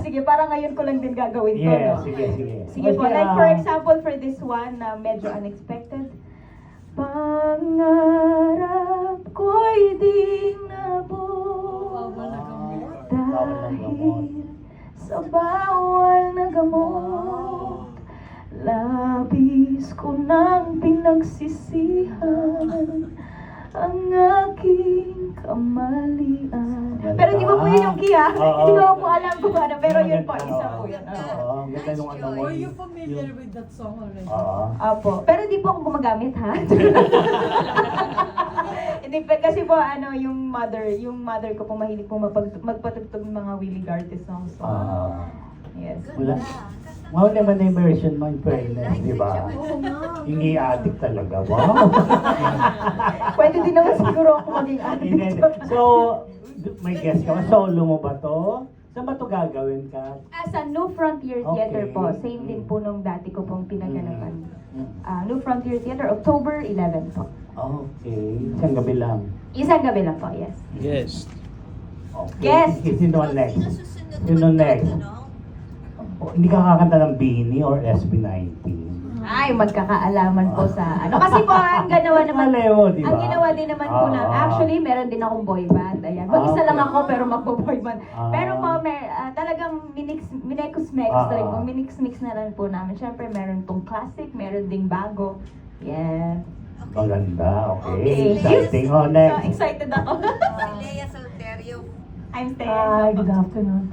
sige, para ngayon ko lang din gagawin to, Yeah, no? sige, sige. Sige po, like for example, for this one na medyo unexpected. Pangarap ko'y di nabuo dahil sa bawal na gamot. Labis ko nang pinagsisihan ang aking kamalian. Pero di ba po yun yung key, ha? Hindi ko po alam kung ano, pero yun po, isa po yun. Oo, ganda nung ano mo. Were you familiar with that song already? Oo. Apo. Pero di po ako gumagamit, ha? Hindi pa kasi po ano yung mother ko po mahilig po magpatugtog ng mga Willie Gartes songs. So, yes. Wala. Wow naman na yung version mo in fairness, di ba? Oo nga. Hindi addict talaga. Wow! Pwede din naman siguro ako maging Hindi. addict. So, may guess ka ba? Solo mo ba to? Saan ba to gagawin ka? As a New Frontier Theater Okay. po, same din po nung dati ko pong pinaganapan. Mm. New Frontier Theater, October 11 po. Okay. Isang gabi lang. Isang gabi lang po, yes. Yes. Okay. Yes. Sino next? Sino next? Oh, hindi ka kakanta ng Beanie or SB19? Ay, magkakaalaman po sa ano. Kasi po, ang ginawa naman, Malewo, di ba? ang ginawa din naman po na, Ah. actually, meron din akong boy band. Ayan. Mag-isa lang ako, pero magpo-boy band. Ah. Pero po, talagang minix-mix Ah. rin po. Minix-mix na lang po namin. Siyempre, meron tong classic, meron ding bago. Yeah. Maganda, okay. Okay. Exciting. Oh, So, next. excited ako. Si Lea Salterio. I'm staying. Hi, good afternoon.